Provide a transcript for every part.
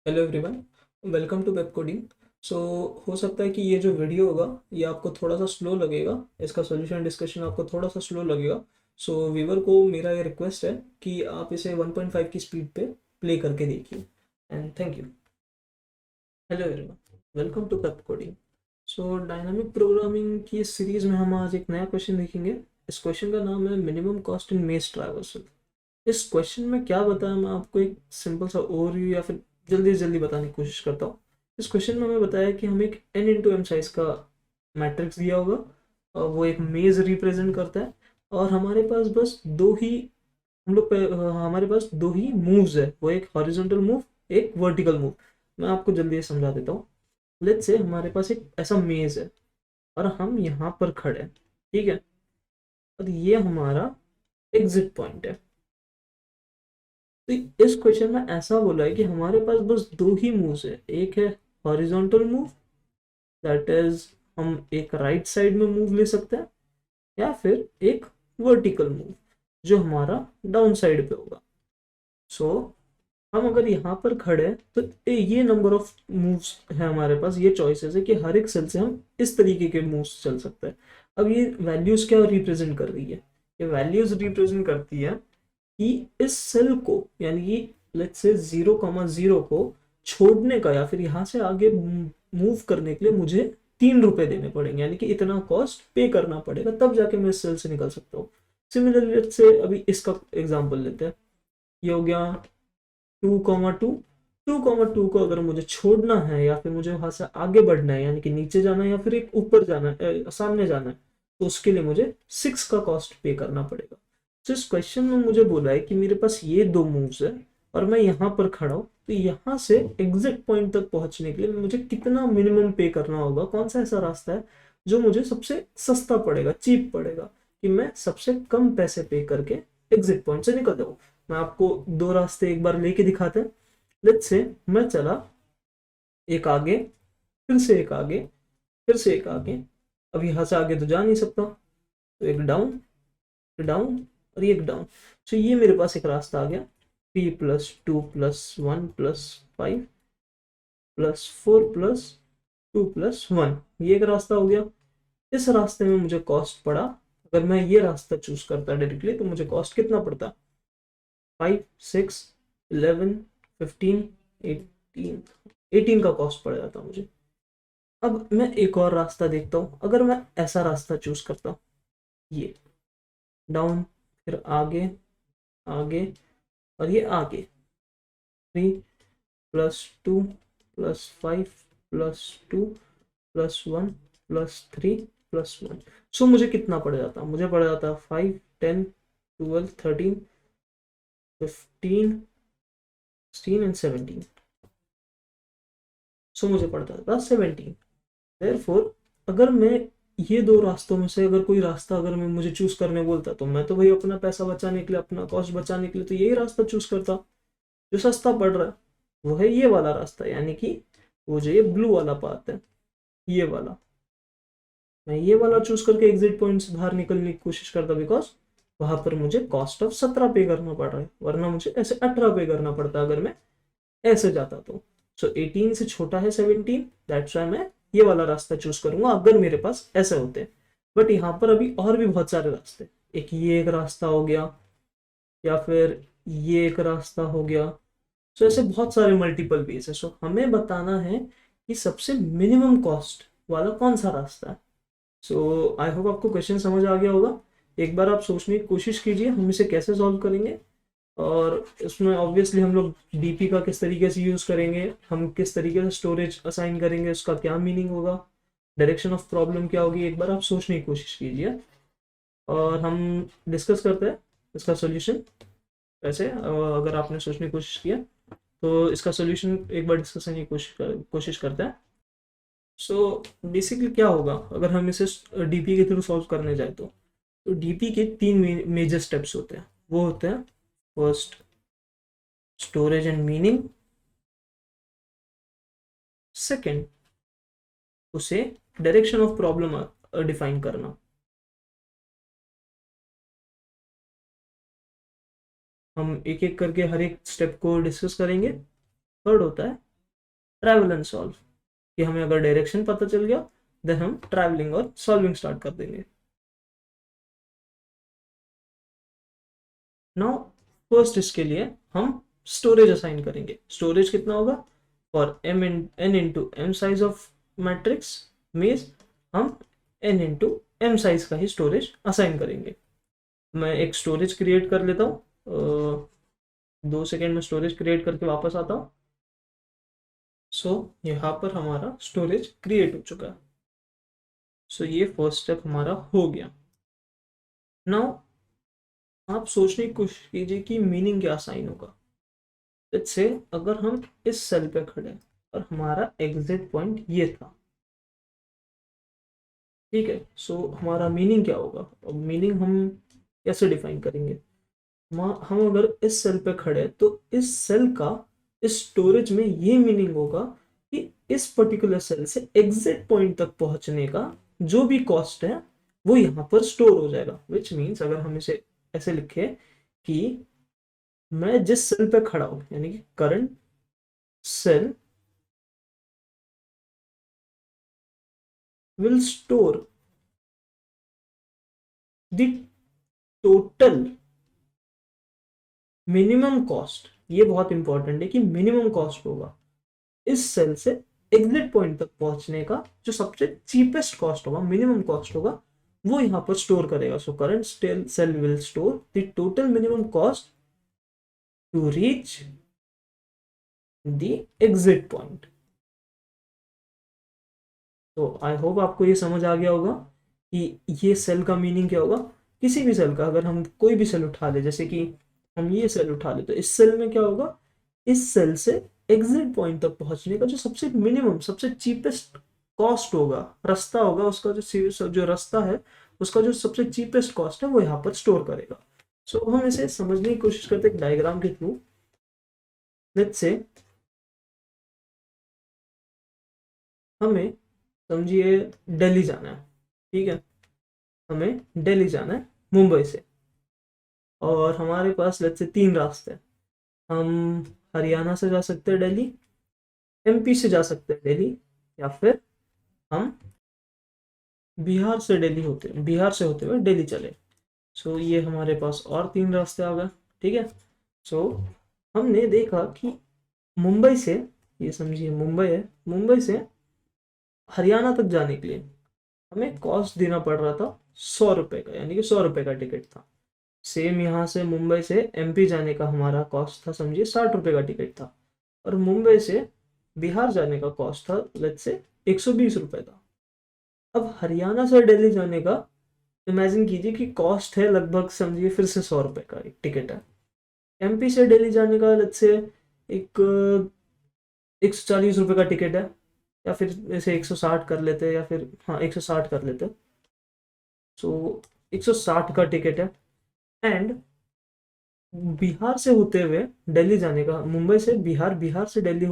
Hello everyone, welcome to web coding. So हो सकता है कि ये जो वीडियो होगा ये आपको थोड़ा सा स्लो लगेगा। इसका सॉल्यूशन डिस्कशन आपको थोड़ा सा स्लो लगेगा। सो व्यूवर को मेरा ये रिक्वेस्ट है कि आप इसे 1.5 की स्पीड पे प्ले करके देखिए। And thank you. Hello everyone, welcome to web coding. So dynamic programming की इस सीरीज में हम आज एक नया क्वेश्चन देखेंगे। इस क्वेश्चन का नाम है मिनिमम कॉस्ट इन मेज ट्रैवर्सल। इस क्वेश्चन में क्या बताया, मैं आपको एक सिंपल सा ओवरव्यू या फिर जल्दी से जल्दी बताने की कोशिश करता हूँ। इस क्वेश्चन में हमें बताया कि हमें एक n इंटू एम साइज का मैट्रिक्स दिया होगा और वो एक मेज रिप्रेजेंट करता है। और हमारे पास बस दो ही हमारे पास दो ही मूव्स है, वो एक हॉरिजॉन्टल मूव, एक वर्टिकल मूव। मैं आपको जल्दी से समझा देता हूँ। लेट्स से हमारे पास एक ऐसा मेज है और हम यहाँ पर खड़े हैं, ठीक है। और ये हमारा एग्जिट पॉइंट है। तो इस क्वेश्चन में ऐसा बोला है कि हमारे पास बस दो ही मूव्स है। एक है हॉरिजॉन्टल मूव, दैट इज हम एक राइट साइड में मूव ले सकते हैं, या फिर एक वर्टिकल मूव जो हमारा डाउन साइड पे होगा। सो हम अगर यहाँ पर खड़े हैं तो ये नंबर ऑफ मूव्स है हमारे पास, ये चॉइसेस है कि हर एक सेल से हम इस तरीके के मूव्स चल सकते हैं। अब ये वैल्यूज क्या रिप्रेजेंट कर रही है? ये वैल्यूज रिप्रेजेंट करती है कि इस सेल को, यानी कि लेट्स से 0,0 को छोड़ने का या फिर यहाँ से आगे मूव करने के लिए मुझे 3 रुपए देने पड़ेंगे, यानी कि इतना कॉस्ट पे करना पड़ेगा, तब जाके मैं इस सेल से निकल सकता हूँ। सिमिलरली लेट्स से अभी इसका एग्जांपल लेते हैं। ये हो गया 2,2। 2,2 को अगर मुझे छोड़ना है या फिर मुझे वहां से आगे बढ़ना है, यानी कि नीचे जाना है या फिर एक ऊपर जाना है, सामने जाना है, तो उसके लिए मुझे 6 का कॉस्ट पे करना पड़ेगा। तो इस क्वेश्चन में मुझे बोला है कि मेरे पास ये दो मूव्स है और मैं यहाँ पर खड़ा हूँ, तो यहाँ से एग्जिट पॉइंट तक पहुंचने के लिए मुझे कितना मिनिमम पे करना होगा, कौन सा ऐसा रास्ता है जो मुझे सबसे सस्ता पड़ेगा, चीप पड़ेगा, कि मैं सबसे कम पैसे पे करके एग्जिट पॉइंट से निकल जाऊँ। मैं आपको दो रास्ते एक बार लेके दिखाते हैं। लेट्स से मैं चला एक आगे, फिर से एक आगे, फिर से एक आगे। अब यहाँ से आगे तो जा नहीं सकता, तो एक डाउन, डाउन और एक डाउन। सो ये मेरे पास एक रास्ता आ गया। 3+2+1+5 +4+2+1, ये एक रास्ता हो गया। इस रास्ते में मुझे कॉस्ट पड़ा, अगर मैं ये रास्ता चूज करता डायरेक्टली तो मुझे कॉस्ट कितना पड़ता? 5, 6, 11, 15, 18, 18 का कॉस्ट पड़ जाता मुझे। अब मैं एक और रास्ता देखता हूँ, अगर मैं ऐसा रास्ता चूज करता हूँ, ये डाउन, फिर आगे, आगे और ये आगे, 3+2+5 +2+1 +3+1। सो मुझे कितना पड़ जाता? मुझे पड़ जाता 5, 10, 12, 13, 15, 16 एंड 17। सो मुझे पड़ता था 17। देयरफॉर अगर मैं ये दो रास्तों में से अगर कोई रास्ता अगर मैं मुझे चूज करने बोलता, तो मैं तो भाई अपना पैसा बचाने के लिए, अपना कॉस्ट बचाने के लिए तो यही रास्ता चूज करता जो सस्ता पड़ रहा है। वो है ये वाला रास्ता, यानी कि वो जो ये ब्लू वाला पाथ है, ये वाला। मैं ये वाला चूज करके एग्जिट पॉइंट से बाहर निकलने की कोशिश करता, बिकॉज वहां पर मुझे कॉस्ट ऑफ 17 पे करना पड़ रहा है, वरना मुझे ऐसे 18 पे करना पड़ता अगर मैं ऐसे जाता तो। सो 18 से छोटा है 17, दैट्स व्हाई मैं ये वाला रास्ता चूज करूंगा अगर मेरे पास ऐसे होते। बट यहाँ पर अभी और भी बहुत सारे रास्ते, एक ये एक रास्ता हो गया, या फिर ये एक रास्ता हो गया। सो ऐसे बहुत सारे मल्टीपल वेज है। सो हमें बताना है कि सबसे मिनिमम कॉस्ट वाला कौन सा रास्ता है। सो आई होप आपको क्वेश्चन समझ आ गया होगा। एक बार आप सोचने की कोशिश कीजिए हम इसे कैसे सॉल्व करेंगे। और इसमें ऑब्वियसली हम लोग डीपी का किस तरीके से यूज करेंगे, हम किस तरीके से स्टोरेज असाइन करेंगे, उसका क्या मीनिंग होगा, डायरेक्शन ऑफ प्रॉब्लम क्या होगी, एक बार आप सोचने की कोशिश कीजिए और हम डिस्कस करते हैं इसका सोल्यूशन। वैसे अगर आपने सोचने की कोशिश किया तो इसका सोल्यूशन एक बार डिस्कस करने की कोशिश करते हैं। सो बेसिकली क्या होगा अगर हम इसे डीपी के थ्रू सॉल्व करने जाए तो डीपी के तीन मेजर स्टेप्स होते हैं। वो होते हैं first storage and meaning, second उसे डायरेक्शन ऑफ प्रॉब्लम डिफाइन करना, हम एक एक करके हर एक स्टेप को डिस्कस करेंगे। थर्ड होता है ट्रैवल एंड सॉल्व, कि हमें अगर डायरेक्शन पता चल गया देन हम ट्रैवलिंग और सॉल्विंग स्टार्ट कर देंगे। नाउ फर्स्ट इसके लिए हम स्टोरेज असाइन करेंगे। स्टोरेज कितना होगा, for M N into M size of matrix means हम एन इंटू एम साइज का ही स्टोरेज असाइन करेंगे। मैं एक स्टोरेज क्रिएट कर लेता हूँ, 2 सेकेंड में स्टोरेज क्रिएट करके वापस आता हूँ। सो यहाँ पर हमारा स्टोरेज क्रिएट हो चुका है। सो ये फर्स्ट स्टेप हमारा हो गया। नाउ आप सोचने की कोशिश कीजिए कि मीनिंग क्या साइन होगा। लेट्स से अगर हम इस सेल पे खड़े हैं और हमारा एग्जिट पॉइंट ये था, ठीक है। सो हमारा मीनिंग क्या होगा, और मीनिंग हम कैसे डिफाइन करेंगे। हम अगर इस सेल पे खड़े हैं तो इस सेल का इस स्टोरेज में ये मीनिंग होगा कि इस पर्टिकुलर सेल से एग्जिट पॉइंट तक पहुंचने का जो भी कॉस्ट है वो यहाँ पर स्टोर हो जाएगा। विच मीन्स अगर हम इसे ऐसे लिखे कि मैं जिस सेल पे खड़ा हूं, यानी कि current cell will store the total minimum cost. ये बहुत इंपॉर्टेंट है कि मिनिमम कॉस्ट होगा इस सेल से एग्जिट पॉइंट तक पहुंचने का, जो सबसे चीपेस्ट कॉस्ट होगा, मिनिमम कॉस्ट होगा, वो यहाँ पर स्टोर करेगा। So current cell will store the total minimum cost to reach the exit point. तो आई होप आपको ये समझ आ गया होगा कि ये सेल का मीनिंग क्या होगा। किसी भी सेल का, अगर हम कोई भी सेल उठा ले, जैसे कि हम ये सेल उठा ले, तो इस सेल में क्या होगा, इस सेल से एग्जिट पॉइंट तक पहुंचने का जो सबसे मिनिमम सबसे चीपेस्ट कॉस्ट होगा, रास्ता होगा, उसका जो रास्ता है उसका जो सबसे चीपेस्ट कॉस्ट है वो यहाँ पर स्टोर करेगा। सो हम इसे समझने की कोशिश करते हैं डायग्राम के थ्रू। लेट्स से हमें समझिए दिल्ली जाना है, ठीक है। हमें दिल्ली जाना है मुंबई से, और हमारे पास लेट्स से 3 रास्ते हैं। हम हरियाणा से जा सकते हैं दिल्ली, एमपी से जा सकते हैं दिल्ली, या फिर हम बिहार से होते हुए दिल्ली चले। सो ये हमारे पास और 3 रास्ते आ गए, ठीक है। सो हमने देखा कि मुंबई से, ये समझिए मुंबई है, मुंबई से हरियाणा तक जाने के लिए हमें कॉस्ट देना पड़ रहा था 100 रुपये का, यानी कि 100 रुपये का टिकट था। सेम यहाँ से मुंबई से एमपी जाने का हमारा कॉस्ट था, समझिए 60 रुपये का टिकट था। और मुंबई से बिहार जाने का कॉस्ट था लेट्स से 120 रुपये था। अब हरियाणा से दिल्ली जाने का इमेजिन कीजिए कि कॉस्ट है लगभग समझिए फिर से 100 रुपये का एक टिकट है। एमपी से दिल्ली जाने का लेट्स से एक 140 रुपये का टिकट है, या फिर जैसे 160 कर लेते, या फिर हाँ 160 कर लेते। सो 160 का टिकट है। एंड बिहार से होते हुए दिल्ली जाने का, मुंबई से बिहार, बिहार से दिल्ली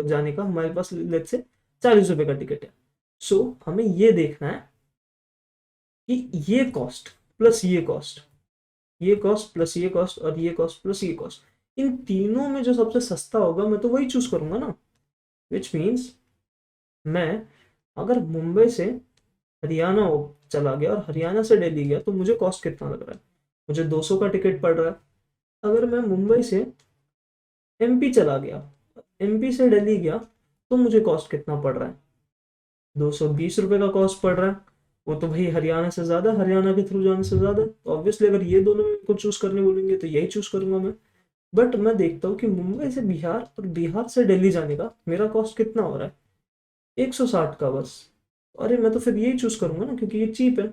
जाने का हमारे पास लेट्स से 40 रुपये का टिकट है। सो हमें ये देखना है कि ये कॉस्ट प्लस ये कॉस्ट, ये कॉस्ट प्लस ये कॉस्ट, और ये कॉस्ट प्लस ये कॉस्ट, इन तीनों में जो सबसे सस्ता होगा मैं तो वही चूज करूंगा ना। विच मीन्स मैं अगर मुंबई से हरियाणा चला गया और हरियाणा से दिल्ली गया तो मुझे कॉस्ट कितना लग रहा है, मुझे 200 का टिकट पड़ रहा है। अगर मैं मुंबई से एमपी चला गया, एमपी से दिल्ली गया, तो मुझे कॉस्ट कितना पड़ रहा है, 220 रुपये का कॉस्ट पड़ रहा है। वो तो भाई हरियाणा से ज़्यादा, हरियाणा के थ्रू जाने से ज़्यादा, तो ऑब्वियसली अगर ये दोनों में को चूज करने बोलेंगे तो यही चूज करूंगा मैं। बट मैं देखता हूँ कि मुंबई से बिहार और बिहार से दिल्ली जाने का मेरा कॉस्ट कितना हो रहा है, 160 का बस। अरे मैं तो फिर यही चूज करूंगा ना, क्योंकि ये चीप है।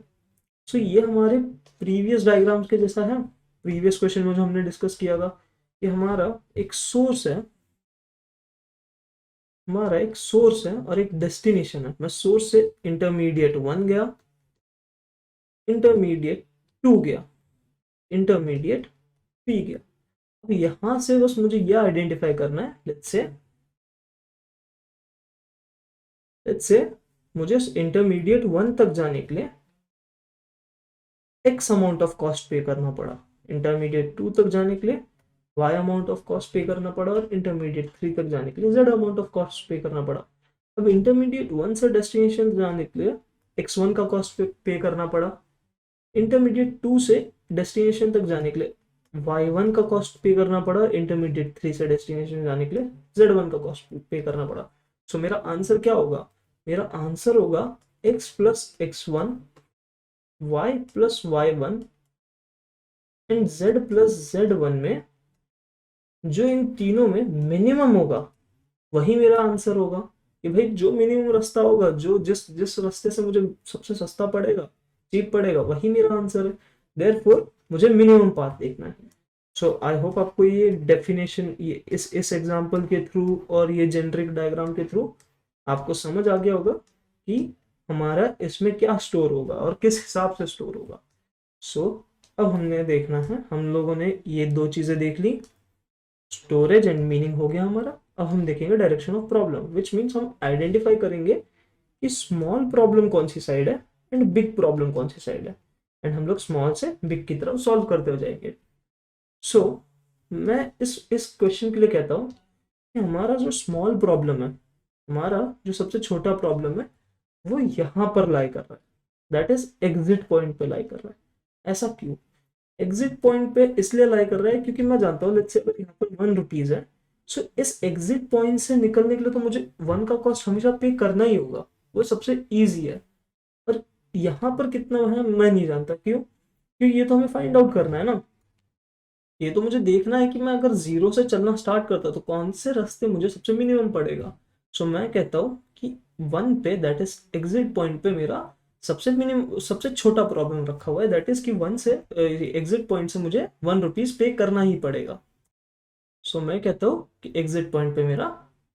सो ये हमारे प्रीवियस डायग्राम्स के जैसा है। प्रीवियस क्वेश्चन में जो हमने डिस्कस किया था कि हमारा एक सोर्स है, हमारा एक सोर्स है और एक डेस्टिनेशन है। मैं सोर्स से इंटरमीडिएट 1 गया, इंटरमीडिएट 2 गया, इंटरमीडिएट 3 गया। अब यहां से बस मुझे यह आइडेंटिफाई करना है, लेट्स से मुझे इंटरमीडिएट 1 तक जाने के लिए एक्स अमाउंट ऑफ कॉस्ट पे करना पड़ा, इंटरमीडिएट 2 तक जाने के लिए y अमाउंट ऑफ कॉस्ट पे करना पड़ा और इंटरमीडिएट 3 तक जाने के लिए z अमाउंट ऑफ कॉस्ट पे करना पड़ा। अब इंटरमीडिएट 1 से डेस्टिनेशन जाने के लिए x1 का कॉस्ट पे करना पड़ा। इंटरमीडिएट 2 से डेस्टिनेशन तक जाने के लिए y1 का कॉस्ट पे करना पड़ा। इंटरमीडिएट 3 से डेस्टिनेशन जाने के लिए z1 का कॉस्ट पे करना पड़ा। सो मेरा आंसर क्या होगा? मेरा आंसर होगा x plus x1, y plus y1 and z plus z1 में जो इन तीनों में मिनिमम होगा वही मेरा आंसर होगा। कि भाई जो मिनिमम रास्ता होगा, जो जिस जिस रास्ते से मुझे सबसे सस्ता पड़ेगा, चीप पड़ेगा, वही मेरा आंसर है। देयरफॉर मुझे मिनिमम पाथ देखना है। सो आई होप आपको ये डेफिनेशन, ये इस एग्जांपल के थ्रू और ये जेनरिक डायग्राम के थ्रू आपको समझ आ गया होगा कि हमारा इसमें क्या स्टोर होगा और किस हिसाब से स्टोर होगा। सो अब हमने देखना है, हम लोगों ने ये दो चीजें देख ली, स्टोरेज एंड मीनिंग हो गया हमारा। अब हम देखेंगे direction of problem, which means हम आइडेंटिफाई करेंगे कि स्मॉल प्रॉब्लम कौन सी साइड है एंड बिग प्रॉब्लम कौन सी साइड है, एंड हम लोग स्मॉल से बिग की तरफ सॉल्व करते हो जाएंगे। सो मैं इस क्वेश्चन के लिए कहता हूँ कि हमारा जो स्मॉल प्रॉब्लम है, हमारा जो सबसे छोटा प्रॉब्लम है, वो यहाँ पर लाई कर रहा है, दैट इज एग्जिट पॉइंट पे लाई कर रहा है। ऐसा क्यों? एग्जिट पॉइंट पे इसलिए लाई कर रहा है क्योंकि मैं जानता हूँ लेट्स से अगर यहाँ पर 1 रुपीज है, सो इस एग्जिट पॉइंट से निकलने के लिए तो मुझे 1 का कॉस्ट हमेशा पे करना ही होगा, वो सबसे ईजी है। पर यहाँ पर कितना है मैं नहीं जानता। क्यों? क्योंकि ये तो हमें फाइंड आउट करना है ना। ये तो मुझे देखना है कि मैं अगर जीरो से चलना स्टार्ट करता तो कौन से रास्ते मुझे सबसे मिनिमम पड़ेगा। सो मैं कहता हूँ कि 1 पे, दैट इज एग्जिट पॉइंट पे, मेरा सबसे मिनिमम सबसे छोटा प्रॉब्लम रखा हुआ है, दैट इज कि 1 से एग्जिट पॉइंट से मुझे 1 रुपीज पे करना ही पड़ेगा। सो मैं कहता हूँ कि एग्जिट पॉइंट पे मेरा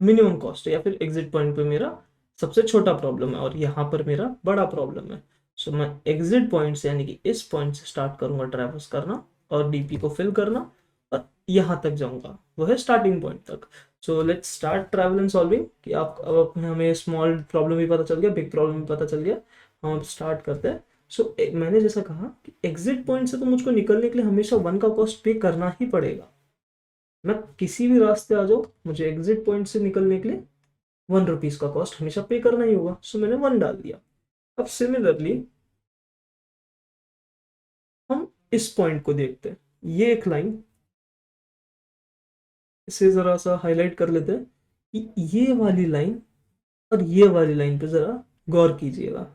मिनिमम कॉस्ट है, या फिर एग्जिट पॉइंट पे मेरा सबसे छोटा प्रॉब्लम है और यहाँ पर मेरा बड़ा प्रॉब्लम है। सो मैं एग्जिट पॉइंट से यानी कि इस पॉइंट से स्टार्ट करूंगा ट्रैवर्स करना और डीपी को फिल करना और यहाँ तक जाऊंगा, वो है स्टार्टिंग पॉइंट तक। So let's start travel and solving. कि आप अब हमें स्मॉल प्रॉब्लम भी पता चल गया, बिग प्रॉब्लम भी पता चल गया, हम अब स्टार्ट करते हैं। सो मैंने जैसा कहा कि एग्जिट पॉइंट से तो मुझको निकलने के लिए हमेशा 1 का कॉस्ट पे करना ही पड़ेगा। मैं किसी भी रास्ते आ जाऊँ, मुझे एग्जिट पॉइंट से निकलने के लिए 1 रुपीज का कॉस्ट हमेशा पे करना ही होगा। सो मैंने 1 डाल दिया। अब सिमिलरली हम इस पॉइंट को देखते हैं, ये एक लाइन, इसे जरा सा हाईलाइट कर लेते हैं कि ये वाली लाइन और ये वाली लाइन पे जरा गौर कीजिएगा।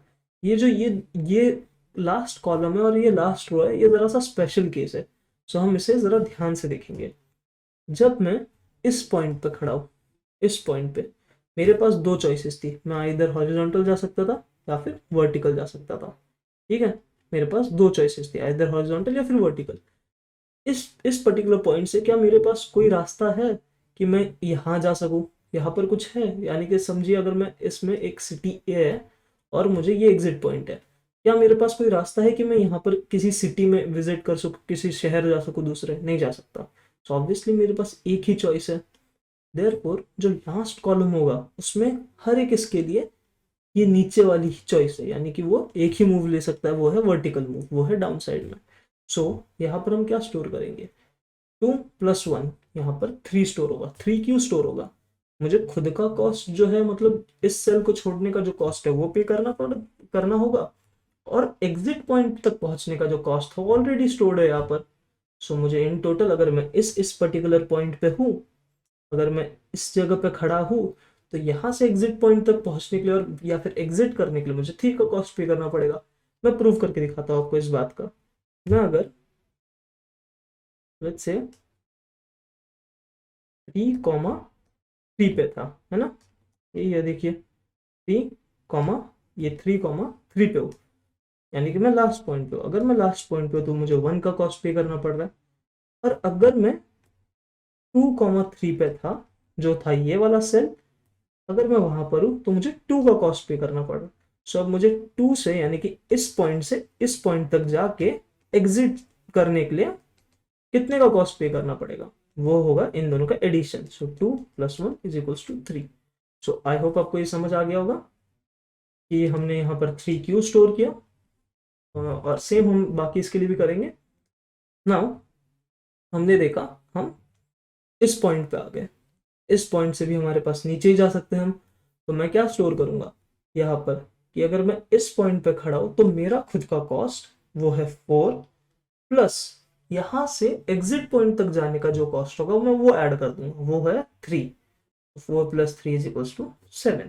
ये जो ये लास्ट कॉलम है और ये लास्ट रो है, ये जरा सा स्पेशल केस है। सो हम इसे जरा ध्यान से देखेंगे। जब मैं इस पॉइंट पे खड़ा हूँ, इस पॉइंट पे मेरे पास दो चॉइसेस थी, मैं इधर हॉरिजॉन्टल जा सकता था या फिर वर्टिकल जा सकता था। ठीक है, मेरे पास दो चॉइसेस थी, इधर हॉरिजॉन्टल या फिर वर्टिकल। इस पर्टिकुलर पॉइंट से क्या मेरे पास कोई रास्ता है कि मैं यहाँ जा सकूँ? यहाँ पर कुछ है? यानी कि समझिए अगर मैं इसमें एक सिटी ए है और मुझे ये एग्जिट पॉइंट है, क्या मेरे पास कोई रास्ता है कि मैं यहाँ पर किसी सिटी में विजिट कर सकूँ, किसी शहर जा सकूँ? दूसरे नहीं जा सकता। सो ऑब्वियसली मेरे पास एक ही चॉइस है। देयरफॉर जो लास्ट कॉलम होगा उसमें हर एक इसके लिए ये नीचे वाली ही चॉइस है, यानी कि वो एक ही मूव ले सकता है, वो है वर्टिकल मूव, वो है डाउन साइड में। सो यहाँ पर हम क्या स्टोर करेंगे? 2 + 1, यहाँ पर 3 स्टोर होगा। 3 क्यों स्टोर होगा? मुझे खुद का कॉस्ट जो है, मतलब इस सेल को छोड़ने का जो कॉस्ट है वो पे करना होगा, और एग्जिट पॉइंट तक पहुंचने का जो कॉस्ट है ऑलरेडी स्टोर्ड है यहाँ पर। सो मुझे इन टोटल, अगर मैं इस पर्टिकुलर पॉइंट पे हूँ, अगर मैं इस जगह पे खड़ा हूँ, तो यहाँ से एग्जिट पॉइंट तक पहुंचने के लिए और या फिर एग्जिट करने के लिए मुझे 3 का कॉस्ट पे करना पड़ेगा। मैं प्रूव करके दिखाता हूँ आपको इस बात का। मैं अगर लेट्स से 3, 3 पे था, है ना, ये देखिए 3, ये 3, 3 पे हो, यानी कि मैं लास्ट पॉइंट पे हूँ। अगर मैं लास्ट पॉइंट पे हूँ तो मुझे 1 का कॉस्ट पे करना पड़ रहा है। और अगर मैं 2, 3 पे था, जो था ये वाला सेल, अगर मैं वहां पर हूँ तो मुझे 2 का कॉस्ट पे करना पड़ रहा है। सो अब मुझे 2 से, यानी कि इस पॉइंट से इस पॉइंट तक जाके एग्जिट करने के लिए कितने का कॉस्ट पे करना पड़ेगा? वो होगा इन दोनों का addition. So 2 + 1 = 3। So I hope आपको ये समझ आ गया होगा कि हमने यहाँ पर 3 क्यों स्टोर किया, और सेम हम बाकी इसके लिए भी करेंगे। नाउ हमने देखा हम इस पॉइंट पे आ गए, इस पॉइंट से भी हमारे पास नीचे ही जा सकते हैं हम। तो मैं क्या स्टोर करूंगा यहाँ पर कि अगर मैं इस पॉइंट पे खड़ा हूं तो मेरा खुद का कॉस्ट वो है 4 प्लस यहां से एग्जिट पॉइंट तक जाने का जो कॉस्ट होगा मैं वो ऐड कर दूंगा, वो है 3। 4 प्लस 3 इज इक्वल टू 7।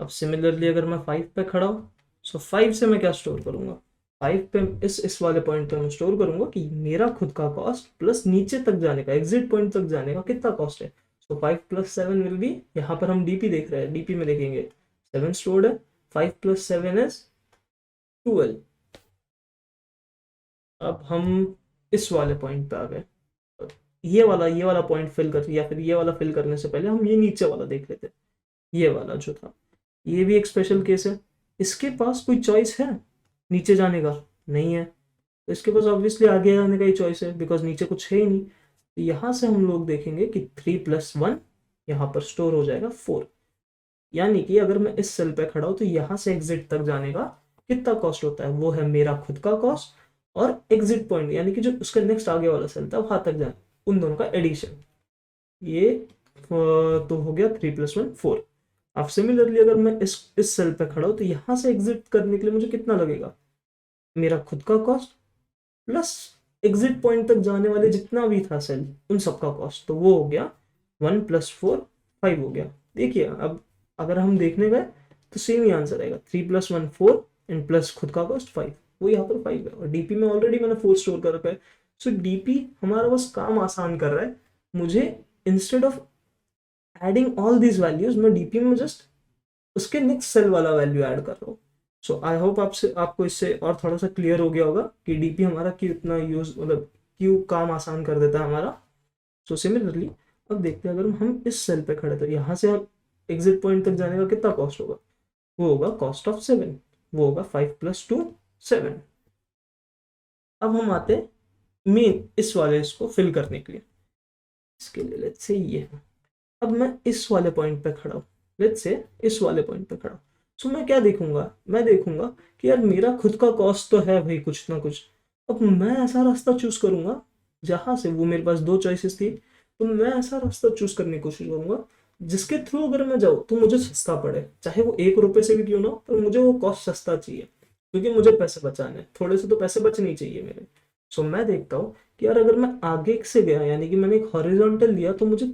अब सिमिलरली अगर मैं 5 पे खड़ा हूँ, सो 5 से मैं क्या स्टोर करूंगा, 5 पे इस वाले पॉइंट पे मैं स्टोर करूंगा कि मेरा खुद का कॉस्ट प्लस नीचे तक जाने का, एग्जिट पॉइंट तक जाने का कितना कॉस्ट है। सो 5 प्लस 7 विल बी, यहाँ पर हम डीपी देख रहे हैं, डीपी में देखेंगे 7 स्टोर्ड है, 5 प्लस 7 इज 12। अब हम इस वाले पॉइंट पे आ गए, ये वाला पॉइंट फिल कर, या फिर ये वाला फिल करने से पहले हम ये नीचे वाला देख लेते हैं। ये वाला जो था, ये भी एक स्पेशल केस है, इसके पास कोई चॉइस है नीचे जाने का, नहीं है। तो इसके पास ऑब्वियसली आगे जाने का ही चॉइस है, बिकॉज नीचे कुछ है ही नहीं। तो यहाँ से हम लोग देखेंगे कि 3 प्लस 1 यहाँ पर स्टोर हो जाएगा 4। यानी कि अगर मैं इस सेल पे खड़ा हूँ तो यहाँ से एग्जिट तक जाने का कितना कॉस्ट होता है, वो है मेरा खुद का कॉस्ट और एग्जिट पॉइंट यानी कि जो उसका नेक्स्ट आगे वाला सेल था वहां तक जाना, उन दोनों का एडिशन। ये तो हो गया 3 प्लस 1 4। अब सिमिलरली अगर मैं इस सेल पे खड़ा हूं तो यहां से एग्जिट करने के लिए मुझे कितना लगेगा, मेरा खुद का कॉस्ट प्लस एग्जिट पॉइंट तक जाने वाले जितना भी था सेल उन सबका कॉस्ट, तो वो हो गया 1 प्लस 4 5 हो गया। देखिए अब अगर हम देखने गए तो सेम ही आंसर आएगा, 3 प्लस 1 4 एंड प्लस खुद का कॉस्ट 5, वो यहाँ पर 5 है और डीपी में ऑलरेडी मैंने 4 स्टोर कर रखा है। सो डीपी हमारा बस काम आसान कर रहा है मुझे, instead of adding all these values मैं डीपी में जस्ट उसके नेक्स्ट सेल वाला वैल्यू ऐड कर रहा हूँ। सो आई होप आपको इससे और थोड़ा सा क्लियर हो गया होगा कि डीपी हमारा क्यों इतना यूज, मतलब क्यों काम आसान कर देता है हमारा। सो सिमिलरली अब देखते हैं अगर हम इस सेल पे खड़े तो यहाँ से एग्जिट पॉइंट तक जाने का कितना कॉस्ट होगा, वो होगा कॉस्ट ऑफ 7, वो होगा 5 प्लस 2 7। अब हम आते मेन इस वाले इसको फिल करने के लिए, इसके लिए लेट्स से ये है। अब मैं इस वाले पॉइंट पे खड़ा हूँ, लेट्स से इस वाले पॉइंट पे खड़ा हूँ। सो मैं क्या देखूंगा, मैं देखूंगा कि यार मेरा खुद का कॉस्ट तो है भाई कुछ ना कुछ। अब मैं ऐसा रास्ता चूज करूंगा जहां से, वो मेरे पास दो चॉइसेस थी, तो मैं ऐसा रास्ता चूज करने की कोशिश करूंगा जिसके थ्रू अगर मैं जाऊँ तो मुझे सस्ता पड़े, चाहे वो 1 रुपए से भी क्यों ना हो, पर मुझे वो कॉस्ट सस्ता चाहिए क्योंकि मुझे पैसे बचाने हैं, थोड़े से तो पैसे बचने ही चाहिए मेरे। सो मैं देखता हूँ कि यार अगर मैं आगे से गया, यानी कि मैंने एक हॉरिजॉन्टल लिया, तो मुझे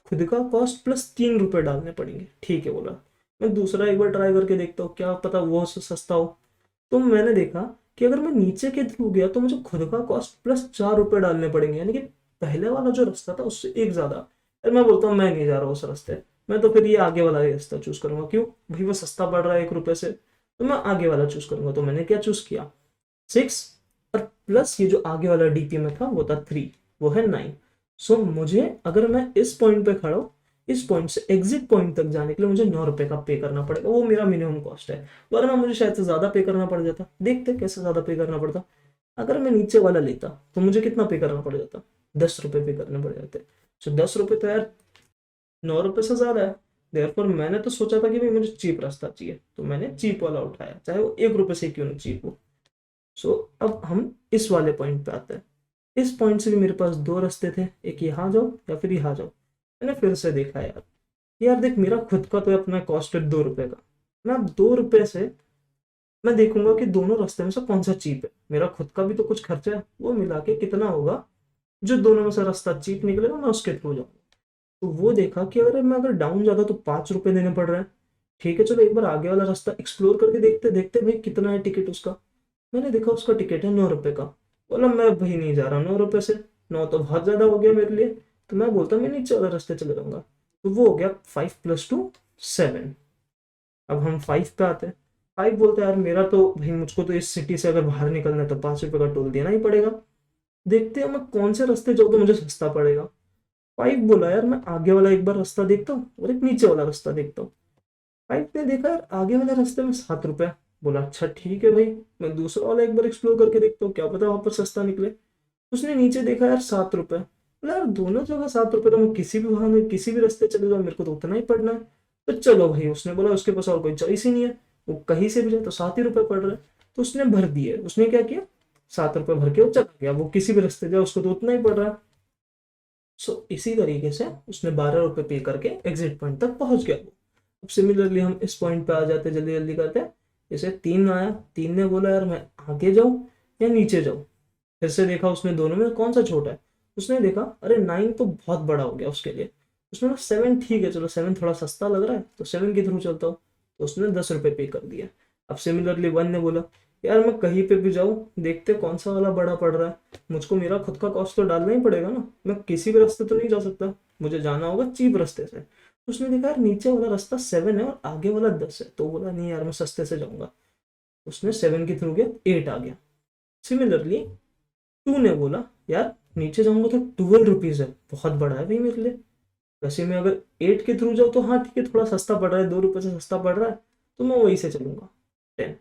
खुद का कॉस्ट प्लस 3 रुपए डालने पड़ेंगे। ठीक है बोला, मैं दूसरा एक बार ट्राई करके देखता हूँ, क्या पता वो सस्ता हो। तो मैंने देखा कि अगर मैं नीचे के थ्रू गया तो मुझे खुद का कॉस्ट प्लस 4 रुपए डालने पड़ेंगे, यानी कि पहले वाला जो रास्ता था उससे एक ज्यादा। फिर मैं बोलता हूँ मैं नहीं जा रहा उस रास्ते, मैं तो फिर ये आगे वाला रास्ता चूज करूंगा। क्यों भाई, वो सस्ता पड़ रहा है 1 रुपए से, तो मैं आगे वाला चूज करूंगा। तो मैंने क्या चूज किया, 6 और प्लस ये जो आगे वाला डीपी में था वो था 3, वो है 9। सो मुझे अगर मैं इस पॉइंट पे खड़ा हूँ, इस पॉइंट से एग्जिट पॉइंट तक जाने के लिए मुझे 9 रुपए का पे करना पड़ेगा, वो मेरा मिनिमम कॉस्ट है। वरना मुझे शायद से ज्यादा पे करना पड़ जाता, देखते कैसे ज्यादा पे करना पड़ता। अगर मैं नीचे वाला लेता तो मुझे कितना पे करना पड़ जाता, 10 रुपए पे करने पड़ जाते। सो 10 रुपए तो यार 9 रुपए से ज्यादा है। देयरफॉर मैंने तो सोचा था कि भाई मुझे चीप रास्ता चाहिए, तो मैंने चीप वाला उठाया, चाहे वो 1 रुपए से क्यों ना चीप हो। सो अब हम इस वाले पॉइंट पे आते हैं। इस पॉइंट से भी मेरे पास दो रास्ते थे, एक यहाँ जाओ या फिर यहाँ जाओ। मैंने फिर से देखा यार, यार देख मेरा खुद का तो अपना कॉस्ट है 2 रुपए का, मैं 2 रुपए से मैं देखूंगा कि दोनों रास्ते में से कौन सा चीप है, मेरा खुद का भी तो कुछ खर्चा है, वो मिला के कितना होगा, जो दोनों में से रास्ता चीप निकलेगा मैं उसके थ्रू जाऊंगा। तो वो देखा कि अगर डाउन जाता तो 5 रुपए देने पड़ रहे हैं। ठीक है चलो एक बार आगे वाला रास्ता एक्सप्लोर करके देखते देखते भाई कितना है टिकट उसका। मैंने देखा उसका टिकट है 9 रुपए का। बोला मैं भाई नहीं जा रहा 9 रुपए से, 9 तो बहुत ज्यादा हो गया मेरे लिए। तो मैं बोलता मैं नीचे वाला रास्ते चले जाऊंगा। तो वो हो गया 5 प्लस 2 7। अब हम 5 पे आते हैं। 5 बोलते हैं यार मेरा तो भाई, मुझको तो इस सिटी से अगर बाहर निकलना है तो 5 रुपए का टोल देना ही पड़ेगा। देखते हैं मैं कौन से रास्ते जाऊँ तो मुझे सस्ता पड़ेगा। 5 बोला यार मैं आगे वाला एक बार रास्ता देखता हूँ और एक नीचे वाला रास्ता देखता हूँ। 5 ने देखा यार आगे वाले रास्ते में 7 रुपए। बोला अच्छा ठीक है भाई, मैं दूसरा वाला एक बार एक्सप्लोर करके देखता हूँ, क्या पता वहां पर सस्ता निकले। उसने नीचे देखा यार 7 रुपए। बोला यार दोनों जगह 7 रुपए, तो मैं किसी भी बहाने किसी भी रास्ते चले जाऊँ मेरे को तो उतना ही पड़ना है। तो चलो भाई, उसने बोला उसके पास और कोई चॉइस ही नहीं है, वो कहीं से भी जाए तो 7 ही रुपए पड़ रहे हैं। तो उसने भर दिए, उसने क्या किया, 7 रुपए भर के वो चला गया, वो किसी भी रास्ते जाए उसको तो उतना ही पड़ रहा है। सो इसी तरीके से उसने 12 रुपये पे करके एग्जिट पॉइंट तक पहुंच गया वो। अब सिमिलरली हम इस पॉइंट पे आ जाते हैं, जल्दी जल्दी करते हैं। जैसे 3 आया, 3 ने बोला यार मैं आगे जाऊं या नीचे जाऊं। फिर से देखा उसने दोनों में कौन सा छोटा है। उसने देखा अरे 9 तो बहुत बड़ा हो गया उसके लिए। उसने बोला 7 ठीक है, चलो 7 थोड़ा सस्ता लग रहा है तो 7 के थ्रू चलता हूँ। तो उसने 10 रुपये पे कर दिया। अब सिमिलरली 1 ने बोला यार मैं कहीं पे भी जाऊँ, देखते कौन सा वाला बड़ा पड़ रहा है, मुझको मेरा खुद का कॉस्ट तो डालना ही पड़ेगा ना, मैं किसी भी रास्ते तो नहीं जा सकता, मुझे जाना होगा चीप रास्ते से। तो उसने देखा यार नीचे वाला रास्ता 7 है और आगे वाला 10 है, तो बोला नहीं यार मैं सस्ते से जाऊंगा। उसने 7 के थ्रू गया, 8 आ गया। सिमिलरली 2 ने बोला यार नीचे जाऊंगा तो 12 रुपीज है, बहुत बड़ा है भाई मेरे लिए। वैसे मैं अगर 8 के थ्रू जाऊँ तो हाँ ठीक है, थोड़ा सस्ता पड़ रहा है, 2 रुपये से सस्ता पड़ रहा है, तो मैं वहीं से चलूंगा, 10।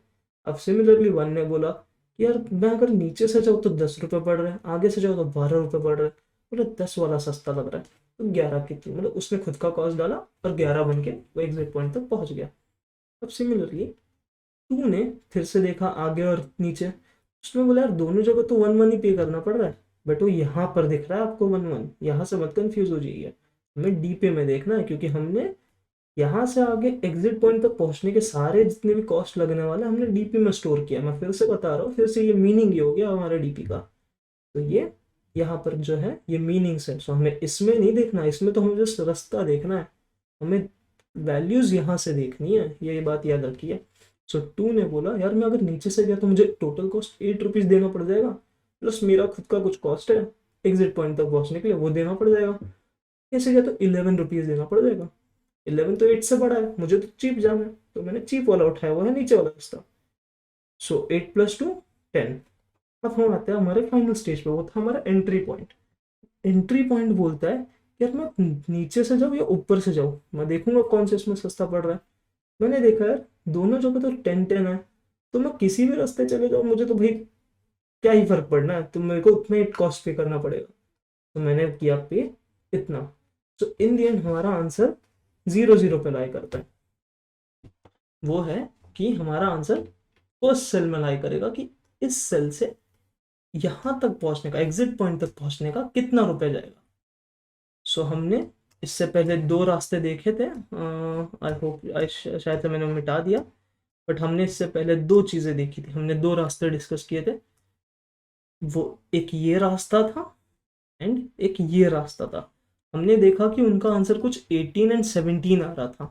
अब सिमिलरली 1 ने बोला कि यार मैं अगर नीचे से जाऊँ तो 10 रुपये पड़ रहा है, आगे से जाऊँ तो 12 रुपये पड़ रहा है, बोले 10 वाला सस्ता लग रहा है, तो 11 की थी, मतलब उसने खुद का कॉस्ट डाला और 11 बन के वो एग्जिट पॉइंट तक पहुंच गया। अब सिमिलरली 2 ने फिर से देखा आगे और नीचे। उसने बोला यार दोनों जगह तो 1 1 ही पे करना पड़ रहा है, बट वो यहाँ पर दिख रहा है आपको 1 1, यहाँ से मत कंफ्यूज हो जाइए। हमें डी पे में देखना है, क्योंकि हमने यहाँ से आगे एग्जिट पॉइंट तक पहुंचने के सारे जितने भी कॉस्ट लगने वाले हमने डीपी में स्टोर किया। मैं फिर से बता रहा हूँ, फिर से ये मीनिंग ये हो गया हमारे डीपी का। तो ये यहाँ पर जो है ये मीनिंग्स है। सो हमें इसमें नहीं देखना, इसमें तो हमें जस्ट रास्ता देखना है, हमें वैल्यूज यहाँ से देखनी है, ये बात याद रखिए। सो 2 ने बोला यार मैं अगर नीचे से गया तो मुझे टोटल कॉस्ट 8 रुपीज देना पड़ जाएगा, प्लस मेरा खुद का कुछ कॉस्ट है एग्जिट पॉइंट तक पहुंचने के लिए, वो देना पड़ जाएगा। कैसे गया तो 11 रुपीज देना पड़ जाएगा। 11 तो 8 से बड़ा है, मुझे तो चीप जाना है, तो मैंने चीप वाला उठाया, वो है नीचे वाला रास्ता। सो 8 + 2 10। अब हम आते हैं हमारे फाइनल स्टेज पे, वो था हमारा एंट्री पॉइंट। एंट्री पॉइंट बोलता है यार मैं नीचे से जाऊँ या ऊपर से जाऊँ, मैं देखूंगा कौन से इसमें सस्ता पड़ रहा है। मैंने देखा यार दोनों जगह तो 10 10 है, तो मैं किसी भी रास्ते चले जाऊँ, मुझे तो भाई क्या ही फर्क पड़ना है, तो मेरे को उतना ही कॉस्ट पे करना पड़ेगा। तो मैंने किया पे इतना। तो इन दी एंड हमारा आंसर 0 0 पे लाई करता है। वो है कि हमारा आंसर फर्स्ट सेल में लाई करेगा कि इस सेल से यहां तक पहुंचने का, एग्जिट पॉइंट तक पहुंचने का कितना रुपया जाएगा। सो हमने इससे पहले 2 रास्ते देखे थे, आई होप शायद से मैंने मिटा दिया, बट हमने इससे पहले 2 चीजें देखी थी, हमने 2 रास्ते डिस्कस किए थे। वो एक ये रास्ता था एंड एक ये रास्ता था। हमने देखा कि उनका आंसर कुछ 18 एंड 17 आ रहा था,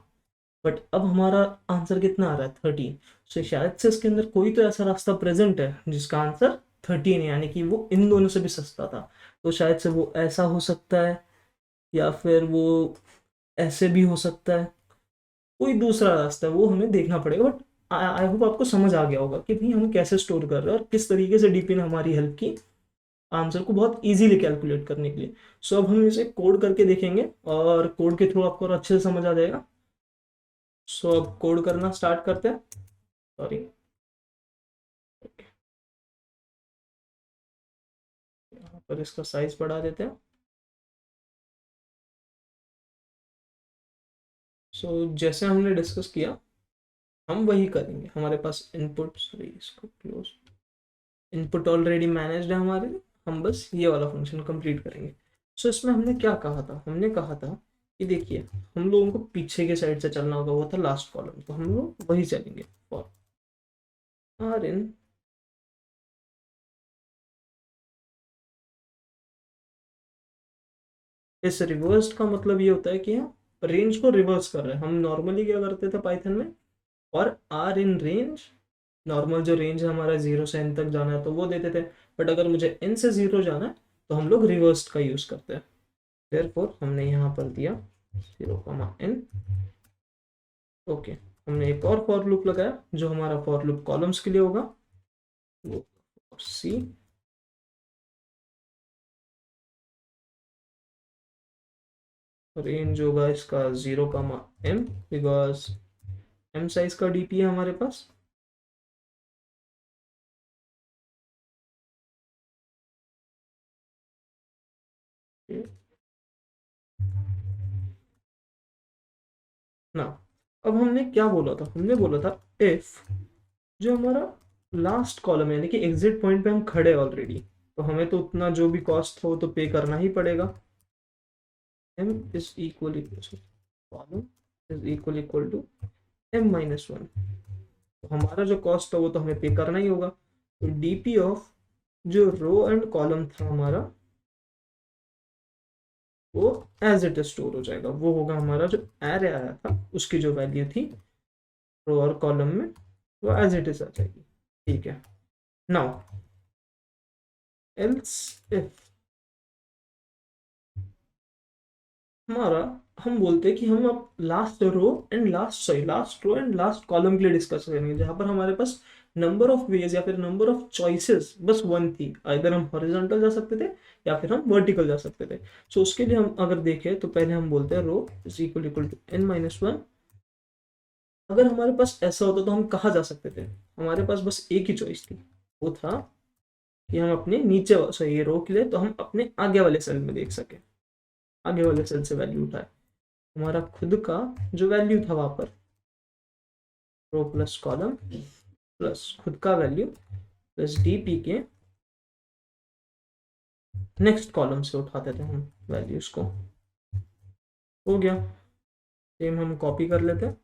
बट अब हमारा आंसर कितना आ रहा है 13। सो शायद से इसके अंदर कोई तो ऐसा रास्ता प्रेजेंट है जिसका आंसर 13 है, यानी कि वो इन दोनों से भी सस्ता था। तो शायद से वो ऐसा हो सकता है, या फिर वो ऐसे भी हो सकता है, कोई दूसरा रास्ता है, वो हमें देखना पड़ेगा। बट आई होप आपको समझ आ गया होगा कि भाई हम कैसे स्टोर कर रहे हैं और किस तरीके से डीपी ने हमारी हेल्प की आंसर को बहुत इजीली कैलकुलेट करने के लिए। सो अब हम इसे कोड करके देखेंगे और कोड के थ्रू आपको और अच्छे से समझ आ जाएगा। सो अब कोड करना स्टार्ट करते हैं। सॉरी, यहाँ पर इसका साइज बढ़ा देते हैं। सो जैसे हमने डिस्कस किया हम वही करेंगे। हमारे पास इनपुट, सॉरी इसको क्लोज, इनपुट ऑलरेडी मैनेज्ड है हमारे लिए, हम बस ये वाला फंक्शन कंप्लीट करेंगे। सो इसमें हमने क्या कहा था, हमने कहा था कि देखिए हम लोगों को पीछे के साइड से चलना होगा, वो था लास्ट कॉलम, तो हम लोग वही चलेंगे फॉर आर इन इस रिवर्स्ड का मतलब ये होता है कि हम रेंज को रिवर्स कर रहे हैं। हम नॉर्मली क्या करते थे पाइथन में, और आर इन रेंज, नॉर्मल जो रेंज है हमारा 0 से n तक जाना है तो वो देते थे, बट अगर मुझे n से 0 जाना है तो हम लोग रिवर्स्ड का यूज करते हैं। देयरफॉर हमने यहाँ पर दिया 0, n। ओके, हमने एक और फॉर लूप लगाया जो हमारा फॉर लूप कॉलम्स के लिए होगा, वो सी रेंज होगा इसका 0, m, बिकॉज m साइज का डीपी है हमारे पास। ना, अब हमने क्या बोला था, हमने बोला था इफ जो हमारा लास्ट कॉलम है, यानी कि एग्जिट पॉइंट पे हम खड़े ऑलरेडी, तो हमें तो उतना जो भी कॉस्ट हो तो पे करना ही पड़ेगा। m is equal column is equal to m-1। तो हमारा जो कॉस्ट है वो तो हमें पे करना ही होगा। तो डीपी ऑफ जो रो एंड कॉलम था हमारा वो एज इट स्टोर हो जाएगा। वो होगा हमारा जो एरे आया था उसकी जो वैल्यू थी रो और कॉलम में वो एज इट इज आ जाएगी। ठीक है, नाउ एल्स इफ हमारा हम बोलते हैं कि हम अब last row and last column के लिए डिस्कस करेंगे, जहां पर हमारे पास नंबर ऑफ वेज या फिर नंबर ऑफ चॉइसेस बस वन थी। इधर हम हॉरिजॉन्टल जा सकते थे या फिर हम वर्टिकल जा सकते थे। सो उसके लिए हम अगर देखें तो पहले हम बोलते हैं रो इज इक्वल टू n-1। अगर हमारे पास ऐसा होता तो हम कहाँ जा सकते थे? हमारे पास बस एक ही चॉइस थी, वो था कि हम अपने नीचे सॉरी ये रो के लिए तो हम अपने आगे वाले सेल में देख सके, आगे वाले सेल से वैल्यू उठाए। हमारा खुद का जो वैल्यू था वहां पर रो प्लस कॉलम प्लस खुद का वैल्यू प्लस डीपी के नेक्स्ट कॉलम से उठाते थे हम वैल्यूज को। हो गया, सेम हम कॉपी कर लेते हैं।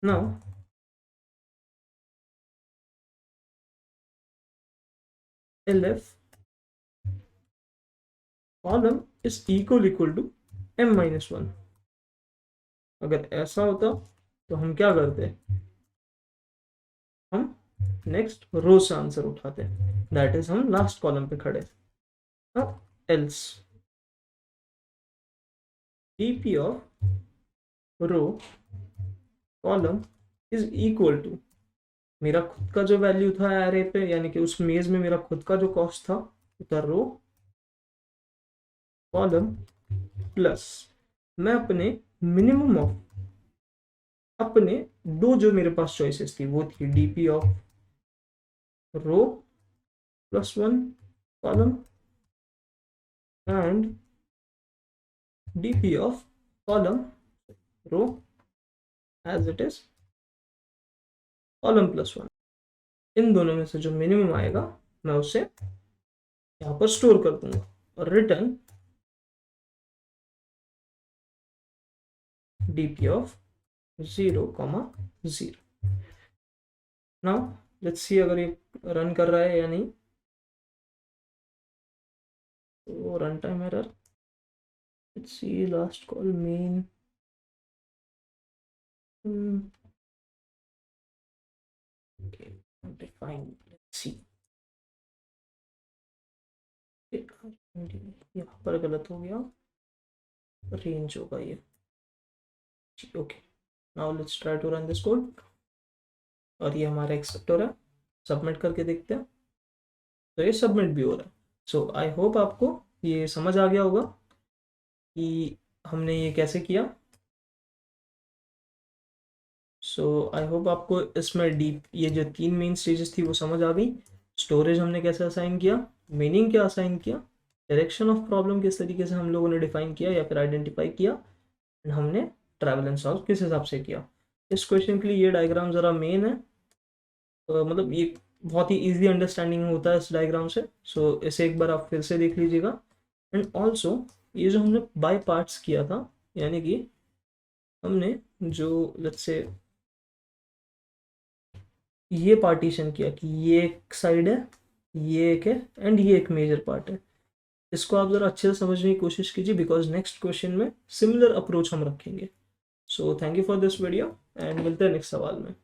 Now elif column is equal to m-1। अगर ऐसा होता तो हम क्या करते, हम नेक्स्ट रो से आंसर उठाते, दैट इज हम लास्ट कॉलम पे खड़े। अब else dp of row column is equal to मेरा खुद का जो वैल्यू था एरे पे, यानी कि उस मेज में मेरा खुद का जो कॉस्ट था उधर रो कॉलम प्लस मैं अपने मिनिमम ऑफ अपने दो जो मेरे पास चॉइसेस थी वो थी DP of row plus 1 column and DP of column row as it is column plus 1। इन दोनों में से जो मिनिमम आएगा मैं उसे यहाँ पर स्टोर कर दूंगा और return DP of 0,0। Now let's see अगर ये रन कर रहा है या नहीं। तो run time error, let's see last call main okay define, let's see यहाँ पर गलत हो गया, रेंज होगा ये। Okay, now let's try to run this code और ये हमारा एक्सेप्ट हो रहा है। सबमिट करके देखते हैं, तो ये सबमिट भी हो रहा है। सो आई होप आपको ये समझ आ गया होगा कि हमने ये कैसे किया। सो आई होप आपको इसमें डीप ये जो 3 मेन स्टेजेस थी वो समझ आ गई। स्टोरेज हमने कैसे असाइन किया, मीनिंग क्या असाइन किया, डायरेक्शन ऑफ प्रॉब्लम किस तरीके से हम लोगों ने डिफाइन किया या फिर आइडेंटिफाई किया, एंड हमने ट्रैवल एंड सॉल्व किस हिसाब से किया। इस क्वेश्चन के लिए ये डायग्राम ज़रा मेन है, मतलब ये बहुत ही इजी अंडरस्टैंडिंग होता है इस डायग्राम से। सो इसे एक बार आप फिर से देख लीजिएगा। एंड ऑल्सो ये जो हमने बाय पार्ट्स किया था, यानी कि हमने जो लेट्स से ये पार्टीशन किया कि ये एक साइड है, ये एक है एंड ये एक मेजर पार्ट है। इसको आप ज़रा अच्छे से समझने की कोशिश कीजिए बिकॉज नेक्स्ट क्वेश्चन में सिमिलर अप्रोच हम रखेंगे। So thank you for this video and मिलते हैं नेक्स्ट सवाल में।